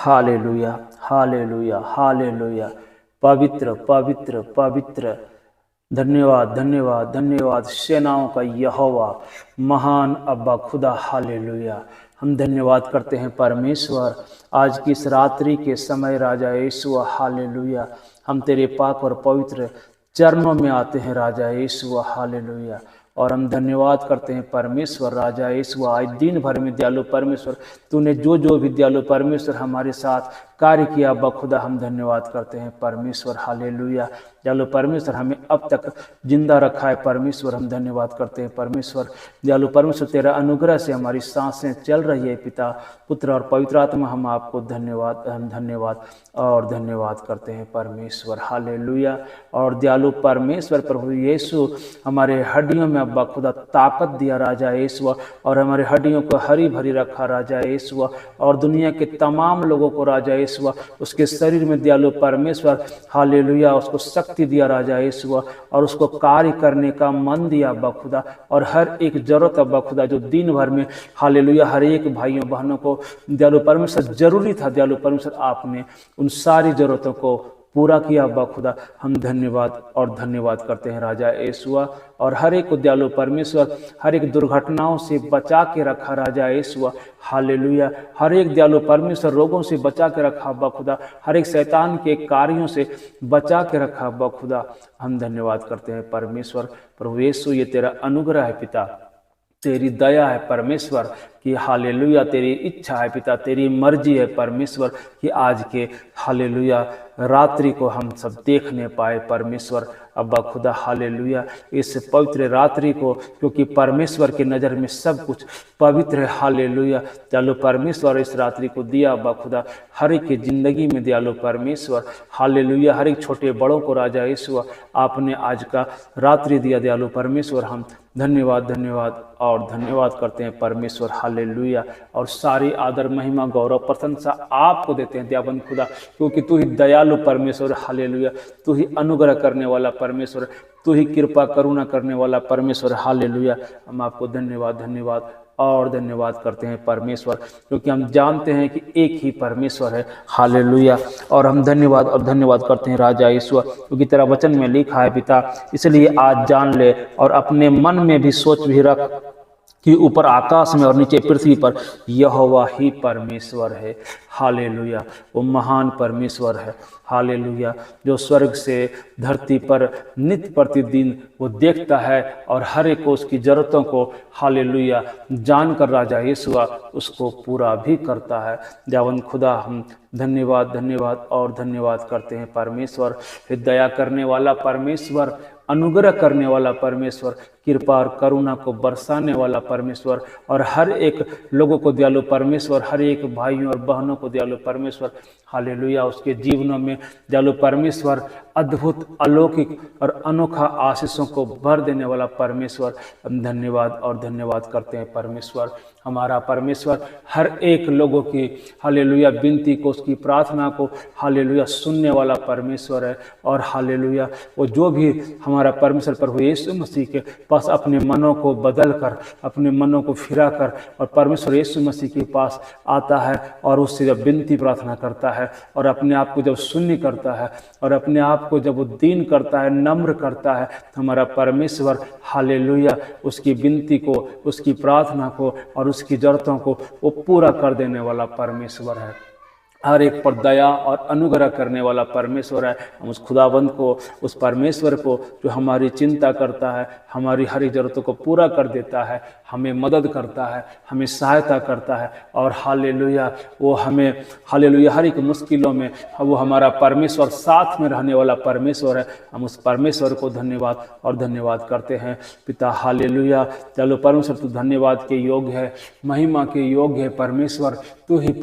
Hallelujah, hallelujah, hallelujah. पवित्र पवित्र पवित्र, धन्यवाद धन्यवाद धन्यवाद सेनाओं का यहोवा, महान अब्बा खुदा। हालेलुया। हम धन्यवाद करते हैं परमेश्वर आज की इस रात्रि के समय राजा यीशु। हालेलुया। हम तेरे पाक और पवित्र चरणों में आते हैं राजा यीशु। हालेलुया। और हम धन्यवाद करते हैं परमेश्वर राजा यीशु। आज दिन भर में दयालु परमेश्वर तूने जो भी दयालु परमेश्वर हमारे साथ कार्य किया बखुदा, हम धन्यवाद करते हैं परमेश्वर। हालेलुया। दयालु परमेश्वर हमें अब तक जिंदा रखा है परमेश्वर, हम धन्यवाद करते हैं परमेश्वर। दयालु परमेश्वर तेरा अनुग्रह से हमारी सांसें चल रही है पिता, पुत्र और पवित्र आत्मा। हम आपको धन्यवाद और धन्यवाद करते हैं परमेश्वर। हालेलुया। और दयालु परमेश्वर प्रभु यीशु हमारे हड्डियों में अब्बा खुदा ताकत दिया राजा यीशु, और हमारे हड्डियों को हरी भरी रखा राजा यीशु, और दुनिया के तमाम लोगों को राजा यीशु उसके शरीर में दयालु परमेश्वर हालेलुया उसको शक्ति दिया राजा यीशु, और उसको कार्य करने का मन दिया अब्बा खुदा। और हर एक जरूरत अब्बा खुदा जो दिन भर में हालेलुया हर एक भाइयों बहनों को दयालु परमेश्वर जरूरी था, दयालु परमेश्वर आपने उन सारी जरूरतों को पूरा किया अब्बा खुदा। हम धन्यवाद और धन्यवाद करते हैं राजा यीशु, और हर एक को दयालु परमेश्वर हर एक दुर्घटनाओं से बचा के रखा राजा यीशु। हालेलुया। हर एक दयालु परमेश्वर रोगों से बचा के रखा अब्बा खुदा, हर एक शैतान के कार्यों से बचा के रखा अब्बा खुदा। हम धन्यवाद करते हैं परमेश्वर प्रभु यीशु। ये तेरा अनुग्रह है पिता, तेरी दया है परमेश्वर कि हालेलुया तेरी इच्छा है पिता, तेरी मर्जी है परमेश्वर कि आज के हालेलुया रात्रि को हम सब देखने पाए परमेश्वर अब्बा खुदा। हालेलुया। इस पवित्र रात्रि को, क्योंकि परमेश्वर की नज़र में सब कुछ पवित्र है। हालेलुया। दयालु परमेश्वर इस रात्रि को दिया अब्बा खुदा हर एक की ज़िंदगी में दयालु परमेश्वर। हालेलुया। हर एक छोटे बड़ों को राजा यीशु आपने आज का रात्रि दिया दयालु परमेश्वर। हम धन्यवाद और धन्यवाद करते हैं परमेश्वर। हालेलुया। और सारी आदर महिमा गौरव प्रशंसा आपको देते हैं दयाबंद खुदा, क्योंकि तू ही दयालु परमेश्वर। हालेलुया। तू ही अनुग्रह करने वाला परमेश्वर, तू ही कृपा करुणा करने वाला परमेश्वर। हालेलुया। हम आपको धन्यवाद और धन्यवाद करते हैं परमेश्वर, क्योंकि हम जानते हैं कि एक ही परमेश्वर है। हालेलुया। और हम धन्यवाद और धन्यवाद करते हैं राजा यीशु, क्योंकि तेरा वचन में लिखा है पिता, इसलिए आज जान ले और अपने मन में भी सोच भी रख कि ऊपर आकाश में और नीचे पृथ्वी पर यहोवा ही परमेश्वर है। हालेलुया। वो महान परमेश्वर है। हालेलुया। जो स्वर्ग से धरती पर नित्य प्रतिदिन वो देखता है और हर एक को उसकी जरूरतों को हालेलुया जानकर राजा यीशु उसको पूरा भी करता है। जावन खुदा हम धन्यवाद और धन्यवाद करते हैं परमेश्वर। दया करने वाला परमेश्वर, अनुग्रह करने वाला परमेश्वर, कृपा और करुणा को बरसाने वाला परमेश्वर, और हर एक लोगों को दयालु परमेश्वर, हर एक भाइयों और बहनों को दयालु परमेश्वर। हालेलुया। उसके जीवनों में दयालु परमेश्वर अद्भुत अलौकिक और अनोखा आशीषों को भर देने वाला परमेश्वर। हम धन्यवाद और धन्यवाद करते हैं परमेश्वर। हमारा परमेश्वर हर एक लोगों की हालेलुया विनती को, उसकी प्रार्थना को हालेलुया सुनने वाला परमेश्वर है। और हालेलुया वो जो भी हमारा परमेश्वर प्रभु यीशु मसीह के पास अपने मनों को बदल कर, अपने मनों को फिरा कर और परमेश्वर यीशु मसीह के पास आता है और उससे जब विनती प्रार्थना करता है और अपने आप को जब शून्य करता है और अपने आप को जब वो दीन करता है, नम्र करता है, तो हमारा परमेश्वर हालेलुया उसकी विनती को, उसकी प्रार्थना को और उसकी जरूरतों को वो पूरा कर देने वाला परमेश्वर है। हर एक पर दया और अनुग्रह करने वाला परमेश्वर है। हम उस खुदाबंद को, उस परमेश्वर को जो हमारी चिंता करता है, हमारी हर जरूरतों को पूरा कर देता है, हमें मदद करता है, हमें सहायता करता है, और हालेलुया वो हमें हालेलुया हर एक मुश्किलों में वो हमारा परमेश्वर साथ में रहने वाला परमेश्वर है। हम उस परमेश्वर को धन्यवाद और धन्यवाद करते हैं पिता। हालेलुया। चलो परमेश्वर तू धन्यवाद के योग्य है, महिमा के योग्य है परमेश्वर, तू ही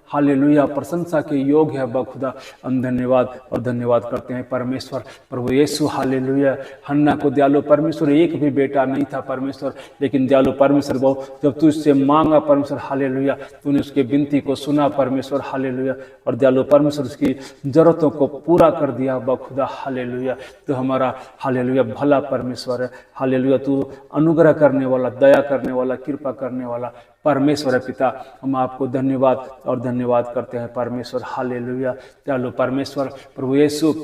हालेलुया प्रशंसा के योग्य है बखुदा। हम धन्यवाद और धन्यवाद करते हैं परमेश्वर प्रभु यीशु। हालेलुया। हन्ना को दयालु परमेश्वर एक भी बेटा नहीं था परमेश्वर, लेकिन दयालु परमेश्वर बहु जब तू इससे मांगा परमेश्वर हालेलुया तूने उसके विनती को सुना परमेश्वर। हालेलुया। और दयालु परमेश्वर उसकी जरूरतों को पूरा कर दिया बखुदा। हालेलुया। तो हमारा हालेलुया भला परमेश्वर है। हालेलुया। तू अनुग्रह करने वाला, दया करने वाला, कृपा करने वाला परमेश्वर है पिता, हम आपको धन्यवाद और धन्यवाद करते हैं परमेश्वर। हालेलुया। चलो परमेश्वर प्रभु यीशु,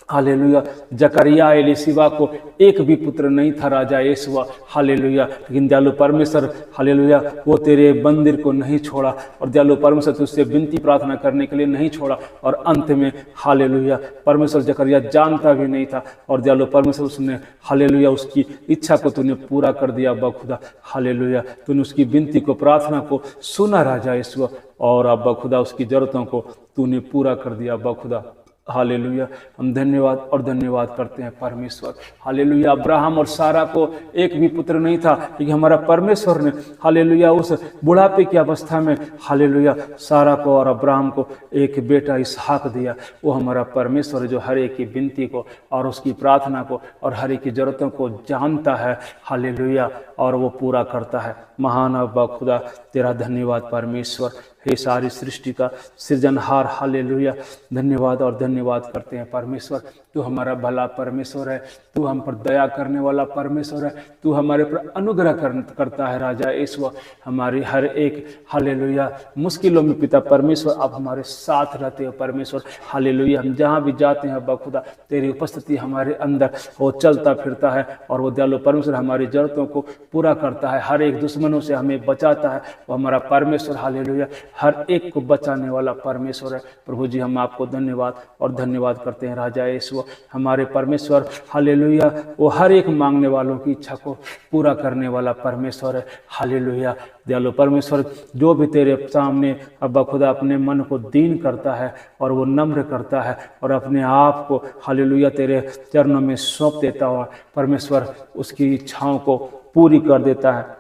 हालेलुया। जकरिया एलीशिबा को एक भी पुत्र नहीं था राजा यीशुआ, हालेलुया, लेकिन दयालु परमेश्वर, हालेलुया, वो तेरे मंदिर को नहीं छोड़ा और दयालु परमेश्वर तुझसे विनती प्रार्थना करने के लिए नहीं छोड़ा। और अंत में हालेलुया परमेश्वर जकरिया जानता भी नहीं था और दयालु परमेश्वर उसने, हालेलुया, उसकी इच्छा को तूने पूरा कर दिया अब्बा खुदा। हालेलुया, तूने उसकी विनती को, प्रार्थना को सुना राजा यीशुआ, और अब्बा खुदा उसकी जरूरतों को तूने पूरा कर दिया अब्बा खुदा। हालेलुया, हम धन्यवाद और धन्यवाद करते हैं परमेश्वर। हालेलुया, अब्राहम और सारा को एक भी पुत्र नहीं था, लेकिन हमारा परमेश्वर ने, हालेलुया, उस बुढ़ापे की अवस्था में, हालेलुया, सारा को और अब्राहम को एक बेटा इसहाक दिया। वो हमारा परमेश्वर जो हर एक की विनती को और उसकी प्रार्थना को और हर एक की जरूरतों को जानता है, हालेलुया, और वो पूरा करता है। महान अब्बा खुदा, तेरा धन्यवाद परमेश्वर। हे सारी सृष्टि का सृजनहार, हालेलुया, धन्यवाद और धन्यवाद करते हैं परमेश्वर। तू हमारा भला परमेश्वर है, तू हम पर दया करने वाला परमेश्वर है, तू हमारे पर अनुग्रह करता है राजा यीशु। हमारी हर एक, हालेलुया, मुश्किलों में पिता परमेश्वर आप हमारे साथ रहते हो परमेश्वर। हालेलुया, हम जहाँ भी जाते हैं अब्बा खुदा, तेरी उपस्थिति हमारे अंदर वो चलता फिरता है और वो दयालु परमेश्वर हमारी जरूरतों को पूरा करता है, हर एक दुश्मनों से हमें बचाता है। वो हमारा परमेश्वर, हालेलुया, हर एक को बचाने वाला परमेश्वर है। प्रभु जी, हम आपको धन्यवाद और धन्यवाद करते हैं राजा यीशु। हमारे परमेश्वर, हालेलुया, वो हर एक मांगने वालों की इच्छा को पूरा करने वाला परमेश्वर है। हालेलुया, दयालु परमेश्वर, जो भी तेरे सामने अब्बा खुदा अपने मन को दीन करता है और वो नम्र करता है और अपने आप को, हालेलुया, तेरे चरणों में सौंप देता हुआ परमेश्वर उसकी इच्छाओं को पूरी कर देता है।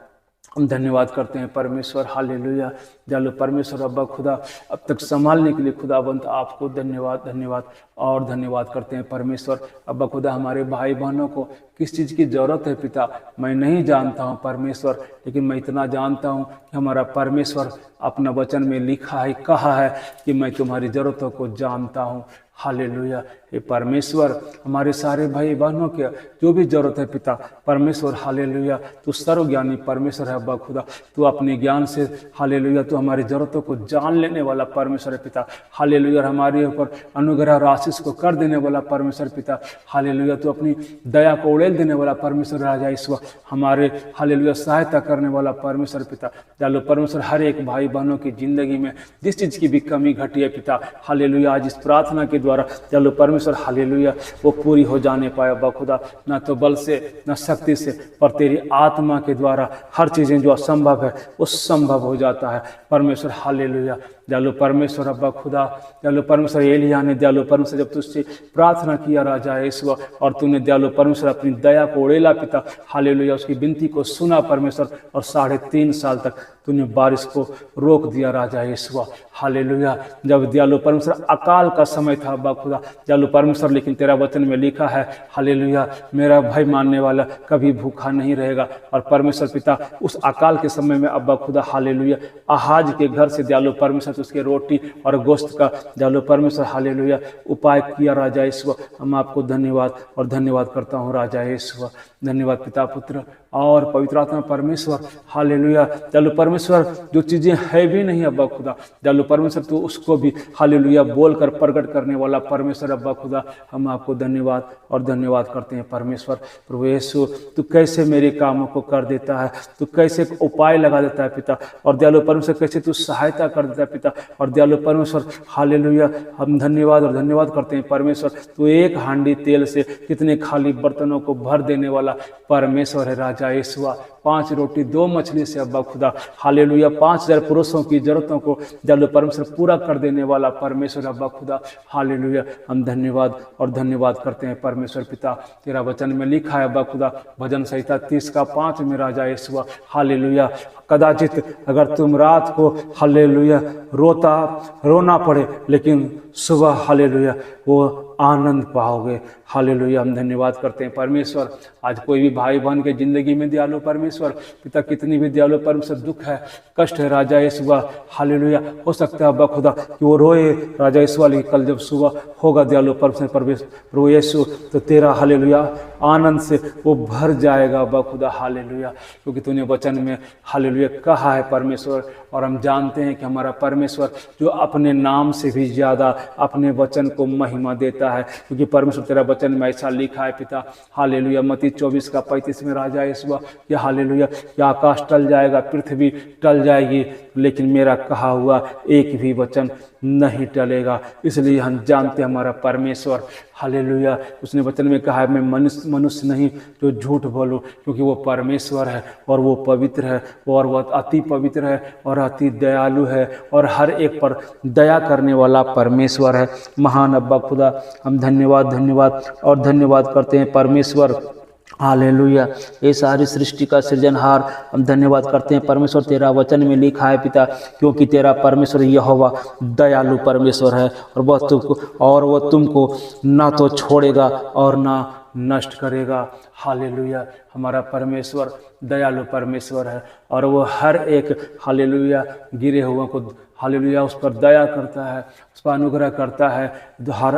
हम धन्यवाद करते हैं परमेश्वर। हालेलुया, दयालु परमेश्वर अब्बा खुदा, अब तक संभालने के लिए खुदाबंद आपको धन्यवाद, धन्यवाद और धन्यवाद करते हैं परमेश्वर। अब्बा खुदा, हमारे भाई बहनों को किस चीज़ की ज़रूरत है पिता, मैं नहीं जानता हूँ परमेश्वर, लेकिन मैं इतना जानता हूँ कि हमारा परमेश्वर अपना वचन में लिखा है, कहा है कि मैं तुम्हारी ज़रूरतों को जानता हूँ। हालेलुया, हे परमेश्वर, हमारे सारे भाई बहनों के जो भी जरूरत है पिता परमेश्वर, हालेलुया, तू सर्वज्ञानी परमेश्वर है अब्बा खुदा। तू अपने ज्ञान से, हालेलुया, तू हमारी जरूरतों को जान लेने वाला परमेश्वर है पिता। हालेलुया, हमारे ऊपर अनुग्रह और आशीष को कर देने वाला परमेश्वर पिता। हालेलुया, तू अपनी दया को उड़ेल देने वाला परमेश्वर राजा ईश्वर, हमारे, हालेलुया, सहायता करने वाला परमेश्वर पिता। दयालु परमेश्वर, हर एक भाई बहनों की जिंदगी में जिस चीज़ की भी कमी घटी है पिता, हालेलुया, आज इस प्रार्थना के द्वारा चलो परमेश्वर, हालेलुया, वो पूरी हो जाने पाए अब्बा खुदा, ना तो बल से ना शक्ति से, पर तेरी आत्मा के द्वारा हर चीज़ें जो असंभव है वो संभव हो जाता है परमेश्वर। हालेलुया, दयालु परमेश्वर अब्बा खुदा, दयालु परमेश्वर, एलिया ने, दयालु परमेश्वर, जब तुझसे प्रार्थना किया राजा यीशु और तूने दयालु परमेश्वर अपनी दया को उड़ेला पिता, हालेलुया, उसकी विनती को सुना परमेश्वर और 3.5 साल तक तूने बारिश को रोक दिया राजा यीशु। हालेलुया, जब दयालु परमेश्वर अकाल का समय था अब्बा खुदा, दयालु परमेश्वर, लेकिन तेरा वचन में लिखा है, हालेलुया, मेरा भय मानने वाला कभी भूखा नहीं रहेगा। और परमेश्वर पिता, उस अकाल के समय में अब्बा खुदा, हालेलुया, आहाज के घर से दयालु परमेश्वर उसके रोटी और गोश्त का, दयालु परमेश्वर, हालेलुया, उपाय किया राजा यीशु। हम आपको धन्यवाद और धन्यवाद करता हूँ राजा यीशु। धन्यवाद पिता, पुत्र और पवित्र आत्मा परमेश्वर। हालेलुया, दयालु परमेश्वर, जो चीज़ें है भी नहीं अब्बा खुदा, दयालु परमेश्वर, तो उसको भी, हालेलुया, बोलकर प्रकट करने वाला परमेश्वर अब्बा खुदा, हम आपको धन्यवाद और धन्यवाद करते हैं परमेश्वर। प्रभु यीशु, तू कैसे मेरे कामों को कर देता है, तू कैसे उपाय लगा देता है पिता, और दयालु परमेश्वर कैसे तू सहायता कर देता है पिता, और दयालु परमेश्वर, हालेलुया, हम धन्यवाद और धन्यवाद करते हैं परमेश्वर। तू एक हांडी तेल से कितने खाली बर्तनों को भर देने वाला परमेश्वर है राजा यीशु। 5 रोटी 2 मछली से अब्बा खुदा, हालेलुया, 5000 पुरुषों की जरूरतों को दयालु परमेश्वर पूरा कर देने वाला परमेश्वर अब्बा खुदा, हालेलुया, हम धन्यवाद और धन्यवाद करते हैं परमेश्वर पिता। तेरा वचन में लिखा है अब्बा खुदा, भजन संहिता 30:5 में राजा यीशु, हालेलुया, कदाचित अगर तुम रात को, हालेलुया, रोना पड़े, लेकिन सुबह, हालेलुया, वो आनंद पाओगे। हालेलुया, हम धन्यवाद करते हैं परमेश्वर। आज कोई भी भाई बहन के जिंदगी में दयालु परमेश्वर परमेश्वर पिता, कितनी भी दयालु परमेश्वर दुख है, कष्ट है राजा यीशु, हालेलुया, हो सकता है अब्बा खुदा कि वो रोए राजा यीशु, लेकिन कल जब सुबह होगा दयालु परमेश्वर प्रभु यीशु, तो तेरा हालेलुया आनंद से वो भर जाएगा अब्बा खुदा, हालेलुया, क्योंकि तूने वचन में हालेलुया कहा है परमेश्वर, और हम जानते हैं कि हमारा परमेश्वर जो अपने नाम से भी ज़्यादा अपने वचन को महिमा देता है, क्योंकि परमेश्वर तेरा वचन में ऐसा लिखा है पिता, हालेलुया, मत्ती 24:35 में राजा यीशु कि हालेलुया, कि आकाश टल जाएगा, पृथ्वी टल जाएगी, लेकिन मेरा कहा हुआ एक भी वचन नहीं टलेगा। इसलिए हम जानते हैं हमारा परमेश्वर हालेलुया, उसने वचन में कहा है मैं मनुष्य नहीं जो झूठ बोलूं, क्योंकि वो परमेश्वर है और वो पवित्र है और वह अति पवित्र है और अति दयालु है और हर एक पर दया करने वाला परमेश्वर है। महान अब्बा खुदा, हम धन्यवाद करते हैं परमेश्वर, हालेलुया, ये सारी सृष्टि का सृजनहार, हम धन्यवाद करते हैं परमेश्वर, तेरा वचन में लिखा है पिता, क्योंकि तेरा परमेश्वर यहोवा दयालु परमेश्वर है और वह तुमको ना तो छोड़ेगा और ना नष्ट करेगा। हालेलुया, हमारा परमेश्वर दयालु परमेश्वर है और वो हर एक हालेलुया गिरे हुओं को हालेलुया उस पर दया करता है, उस पर अनुग्रह करता है,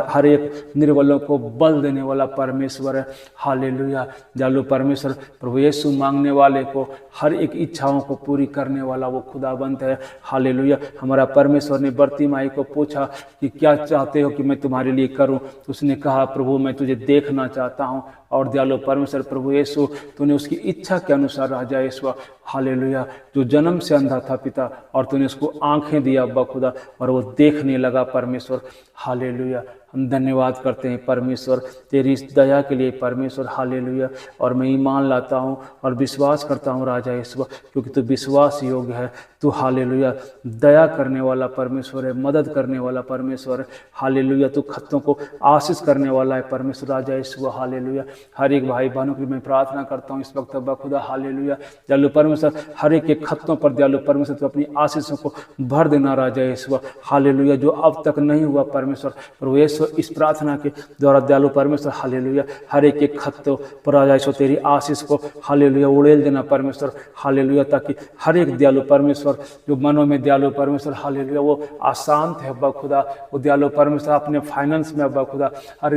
हर एक निर्बलों को बल देने वाला परमेश्वर है। हालेलुया, दयालु परमेश्वर प्रभु यीशु मांगने वाले को हर एक इच्छाओं को पूरी करने वाला वो खुदाबंद है। हालेलुया, हमारा परमेश्वर ने बर्तिमाई को पूछा कि क्या चाहते हो कि मैं तुम्हारे लिए करूं, तो उसने कहा प्रभु मैं तुझे देखना चाहता हूं, और दयालु परमेश्वर प्रभु यीशु तूने उसकी इच्छा के अनुसार राजा यीशु हालेलुया, जो जन्म से अंधा था पिता, और तूने उसको आंखें दिया अब्बा खुदा और वो देखने लगा परमेश्वर। हालेलुया, हम धन्यवाद करते हैं परमेश्वर तेरी इस दया के लिए परमेश्वर, हालेलुया, और मैं ईमान लाता हूँ और विश्वास करता हूँ राजा यीशु, क्योंकि तू विश्वास योग्य है, तू हालेलुया दया करने वाला परमेश्वर है, मदद करने वाला परमेश्वर है। हालेलुया, तू खत्तों को आशीष करने वाला है परमेश्वर राजा यीशु, हालेलुया। हर एक भाई बहनों के लिए मैं प्रार्थना करता हूँ इस वक्त अब्बा खुदा, हालेलुया, दयालु परमेश्वर हर एक के खत्तों पर दयालु परमेश्वर तो अपनी आशीषों को भर देना राजा यीशु, हालेलुया, जो अब तक नहीं हुआ परमेश्वर प्रभु यीशु, इस प्रार्थना के द्वारा दयालु परमेश्वर हालेलुया हर एक के खत्तों पर राजा यीशु तेरी आशीष को हालेलुया उड़ेल देना परमेश्वर, हालेलुया, ताकि हर एक दयालु परमेश्वर जो मनों में दयालु परमेश्वर हालेलुया वो अशांत है अब्बा खुदा, वो दयालु परमेश्वर अपने फाइनेंस में अब्बा खुदा, हर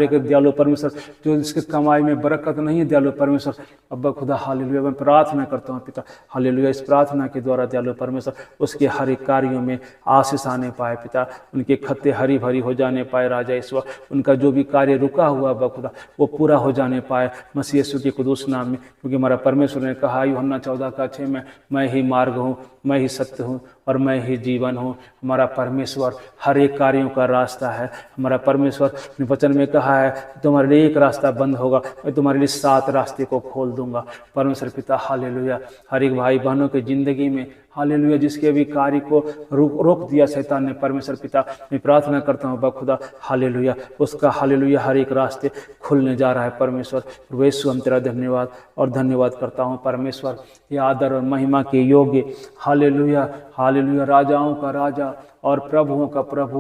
एक दयालु परमेश्वर जो इसके कमाई में बरकत नहीं है दयालु परमेश्वर अब्बा खुदा, हालेलुया, मैं प्रार्थना करता हूँ पिता, हालेलुया, इस प्रार्थना के द्वारा दयालु परमेश्वर उसके हर एक कार्यों में आशीष आने पाए पिता, उनके खत्ते हरी भरी हो जाने पाए राजा यीशु, उनका जो भी कार्य रुका हुआ अब्बा खुदा वो पूरा हो जाने पाए मसीह यीशु के कुदूस नाम में, क्योंकि हमारा परमेश्वर ने कहा यूहन्ना 14:6 में मैं ही मार्ग हूँ, मैं ही सत्य हूँ और मैं ही जीवन हूँ। हमारा परमेश्वर हर एक कार्यों का रास्ता है। हमारा परमेश्वर ने वचन में कहा है तुम्हारे लिए एक रास्ता बंद होगा, मैं तुम्हारे लिए 7 रास्ते को खोल दूंगा। परमेश्वर पिता हालेलुया हर एक भाई बहनों की जिंदगी में हालेलुया जिसके भी कार्य को रोक दिया शैतान ने, परमेश्वर पिता मैं प्रार्थना करता हूँ खुदा हालेलुया उसका हालेलुया हर एक रास्ते खुलने जा रहा है परमेश्वर। यीशु हम तेरा धन्यवाद करता हूँ परमेश्वर, ये आदर और महिमा के योग्य हालेलुया हालेलुया राजाओं का राजा और प्रभुओं का प्रभु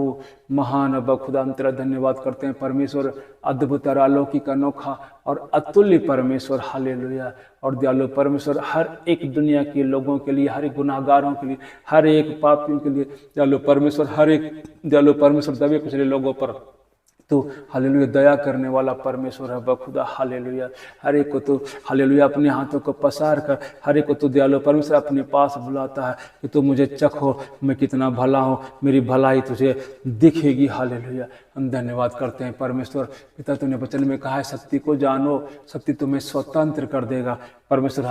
महान अब्बा खुदा हम तेरा धन्यवाद करते हैं परमेश्वर, अद्भुत और अलौकिक अनोखा और अतुल्य परमेश्वर हालेलुया। और दयालु परमेश्वर हर एक दुनिया के लोगों के लिए, हर एक गुनाहगारों के लिए, हर एक पापियों के लिए दयालु परमेश्वर, हर एक दयालु परमेश्वर दबे कुचले लोगों पर तो हालेलुया दया करने वाला परमेश्वर है बखुदा हालेलुया। हर एक को तो हालेलुया अपने हाथों को पसार कर हर एक को तो दयालु परमेश्वर अपने पास बुलाता है कि तू मुझे चखो मैं कितना भला हूँ, मेरी भलाई तुझे दिखेगी हालेलुया। हम धन्यवाद करते हैं परमेश्वर पिता, तूने वचन में कहा है सत्य को जानो, सत्य तुम्हें स्वतंत्र कर देगा। परमेश्वर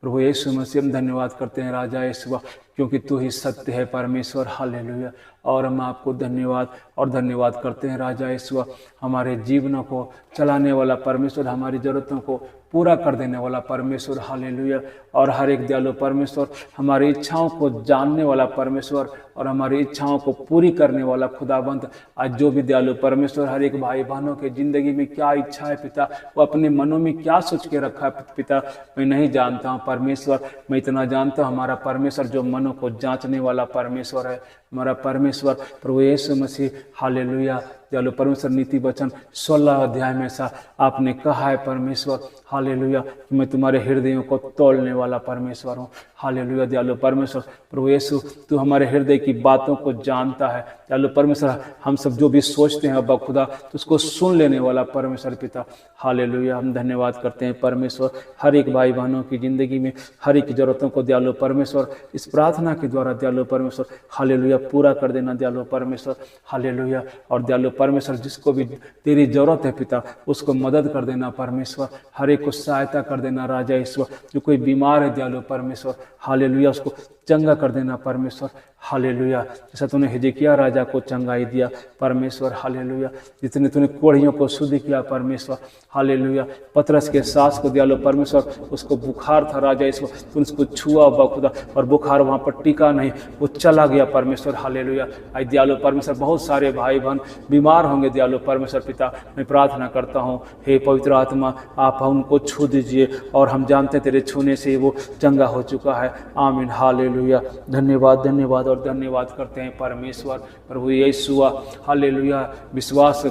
प्रभु यीशु मसीह हम धन्यवाद करते हैं राजा यीशु, क्योंकि तू ही सत्य है परमेश्वर हालेलुया। और हम आपको धन्यवाद करते हैं राजा यीशु, हमारे जीवनों को चलाने वाला परमेश्वर, हमारी ज़रूरतों को पूरा कर देने वाला परमेश्वर हालेलुया। और हर एक दयालु परमेश्वर हमारी इच्छाओं को जानने वाला परमेश्वर और हमारी इच्छाओं को पूरी करने वाला खुदाबंद। आज जो भी दयालु परमेश्वर हर एक भाई बहनों के ज़िंदगी में क्या इच्छा है पिता, वो अपने मनों में क्या सोच के रखा है पिता, मैं नहीं जानता हूँ परमेश्वर, मैं इतना जानता हूँ हमारा परमेश्वर जो मनों को जांचने वाला परमेश्वर है। हमारा परमेश्वर प्रभु यीशु मसीह हालेलुया। दयालु परमेश्वर नीति वचन 16 अध्याय में ऐसा आपने कहा है परमेश्वर हालेलुया कि मैं तुम्हारे हृदयों को तोड़ने वाला परमेश्वर हूँ। हालेलुया दयालु परमेश्वर प्रभु यीशु तू हमारे हृदय की बातों को जानता है। दयालु परमेश्वर हम सब जो भी सोचते हैं अब्बा खुदा तो उसको सुन लेने वाला परमेश्वर पिता हालेलुया। हम धन्यवाद करते हैं परमेश्वर हर एक भाई बहनों की जिंदगी में हर एक जरूरतों को दयालु परमेश्वर इस प्रार्थना के द्वारा दयालु परमेश्वर हालेलुया पूरा कर देना दयालु परमेश्वर हालेलुया। और दयालु परमेश्वर जिसको भी तेरी जरूरत है पिता उसको मदद कर देना परमेश्वर, हर एक को सहायता कर देना राजा ईश्वर। जो कोई बीमार है दयालु परमेश्वर हालेलुया उसको चंगा कर देना परमेश्वर हालेलुया। जैसा तूने हिजकिय्याह राजा को चंगाई दिया परमेश्वर हालेलुया, जितने तूने कोढ़ियों को शुद्ध किया परमेश्वर हालेलुया। पतरस के सास को दयालु परमेश्वर उसको बुखार था राजा ईश्वर, तूने उसको छुआ बखुदा और बुखार वहाँ पर टिका नहीं, वो चला गया परमेश्वर हालेलुया। आई दयालु परमेश्वर बहुत सारे भाई बहन बीमार होंगे दयालु परमेश्वर पिता, मैं प्रार्थना करता हूँ हे पवित्र आत्मा आप उनको छू दीजिए और हम जानते हैं तेरे छूने से वो चंगा हो चुका है। आमीन हालेलुया। धन्यवाद धन्यवाद और धन्यवाद करते हैं परमेश्वर प्रभु यीशु हालेलुया। विश्वास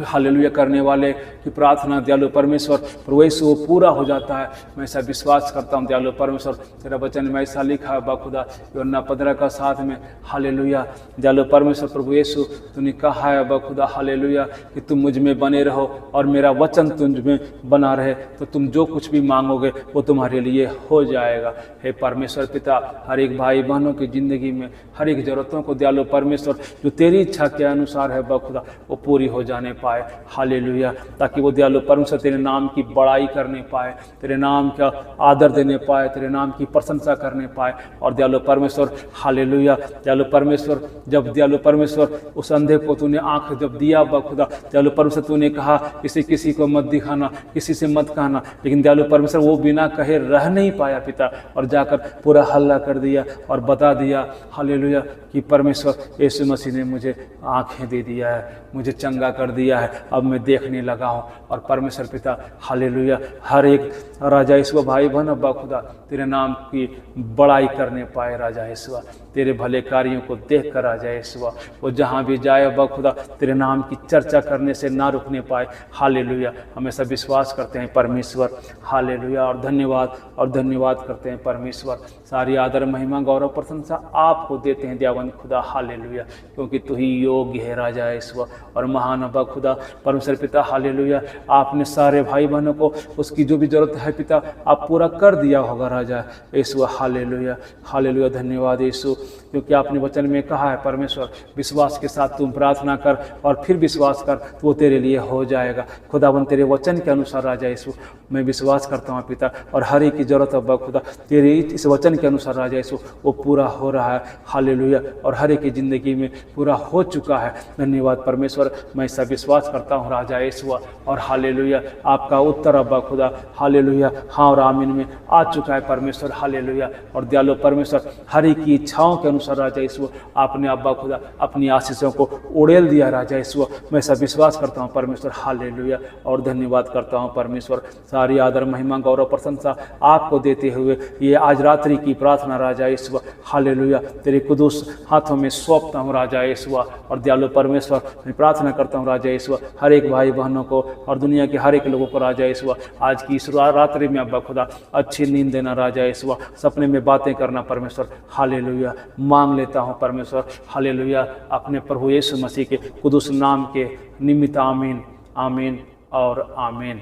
हालेलुया करने वाले की प्रार्थना दयालु परमेश्वर प्रभु यीशु वो पूरा हो जाता है। मैं ऐसा विश्वास करता हूँ दयालु परमेश्वर, तेरा वचन में ऐसा लिखा है बाखुदा यूहन्ना 15:7 में हालेलुया। दयालु परमेश्वर प्रभु यीशु तूने कहा है बाखुदा हालेलुया कि तुम मुझ में बने रहो और मेरा वचन तुझ में बना रहे तो तुम जो कुछ भी मांगोगे वो तुम्हारे लिए हो जाएगा। हे परमेश्वर पिता हर एक भाई बहनों की ज़िंदगी में हर एक ज़रूरतों को दयालु परमेश्वर जो तेरी इच्छा के अनुसार है बाखुदा वो पूरी हो जाने पाए हालेलुया, ताकि वो दयालु परमेश्वर तेरे नाम की बड़ाई करने पाए, तेरे नाम का आदर देने पाए, तेरे नाम की प्रशंसा करने पाए। और दयालु परमेश्वर हालेलुया दयालु परमेश्वर जब दयालु परमेश्वर उस अंधे को तूने आंख जब दिया बखुदा दयालु परमेश्वर तूने कहा किसी को मत दिखाना, किसी से मत कहना, लेकिन दयालु परमेश्वर वो बिना कहे रह नहीं पाया पिता और जाकर पूरा हल्ला कर दिया और बता दिया हालेलुया कि परमेश्वर यीशु मसीह ने मुझे आंखें दे दिया है, मुझे चंगा कर दिया है, अब मैं देखने लगा हूँ। और परमेश्वर पिता हालेलुया हर एक राजा ईश्वर भाई बहन अब्बा खुदा तेरे नाम की बड़ाई करने पाए राजा ईश्वर, तेरे भले कार्यों को देख कर राजा ईश्वर वो जहाँ भी जाए अब्बा खुदा तेरे नाम की चर्चा करने से ना रुकने पाए हालेलुया। हमेशा विश्वास करते हैं परमेश्वर हालेलुया और धन्यवाद करते हैं परमेश्वर। सारी आदर महिमा गौरव प्रशंसा आपको देते हैं दयावंत खुदा हालेलुया, क्योंकि तू ही योग्य है राजा ईश्वर और महान अब्बा खुदा परमेश्वर पिता हालेलुया। आपने सारे भाई बहनों को उसकी जो भी जरूरत है पिता आप पूरा कर दिया होगा राजा ईश्वर हालेलुया हालेलुया। धन्यवाद यीशु, क्योंकि आपने वचन में कहा है परमेश्वर विश्वास के साथ तुम प्रार्थना कर और फिर विश्वास कर तो वो तेरे लिए हो जाएगा। खुदावन तेरे वचन के अनुसार राजा यीशु मैं विश्वास करता हूँ पिता और हर एक की जरूरत अब्बा खुदा तेरे इस वचन के अनुसार राजा यीशु वो पूरा हो रहा है हालेलुया और हर एक की ज़िंदगी में पूरा हो चुका है। धन्यवाद परमेश्वर, मैं ऐसा विश्वास करता हूँ राजा यीशु और हालेलुया आपका उत्तर अब्बा खुदा हालेलुया हाँ और आमीन में आ चुका है परमेश्वर हालेलुया। और दयालु परमेश्वर हर एक की इच्छाओं के अनुसार राजा यीशु आपने अब्बा खुदा अपनी आशीषों को उड़ेल दिया राजा यीशु, मैं ऐसा विश्वास करता हूँ परमेश्वर हालेलुया और धन्यवाद करता हूँ परमेश्वर। सारी आदर महिमा गौरव प्रशंसा आपको देते हुए ये आज रात्रि की प्रार्थना राजा यीशु हालेलुया तेरे कुदूस हाथों में सौंपता हूँ राजा यीशु। और दयालु परमेश्वर मैं प्रार्थना करता हूँ राजा यीशु हर एक भाई बहनों को और दुनिया के हर एक लोगों को राजा यीशु आज की इस रात्रि में अब्बा खुदा अच्छी नींद देना राजा यीशु, सपने में बातें करना परमेश्वर हालेलुया। मांग लेता हूँ परमेश्वर हालेलुया अपने प्रभु यीशु मसीह के कुदूस नाम के निमित्त आमीन आमीन और आमीन।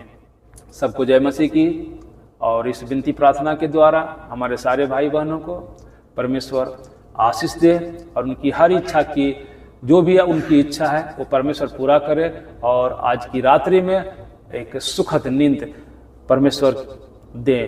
सबको जय मसीह की। और इस विनती प्रार्थना के द्वारा हमारे सारे भाई बहनों को परमेश्वर आशीष दे और उनकी हर इच्छा की जो भी उनकी इच्छा है वो परमेश्वर पूरा करे और आज की रात्रि में एक सुखद नींद परमेश्वर दे।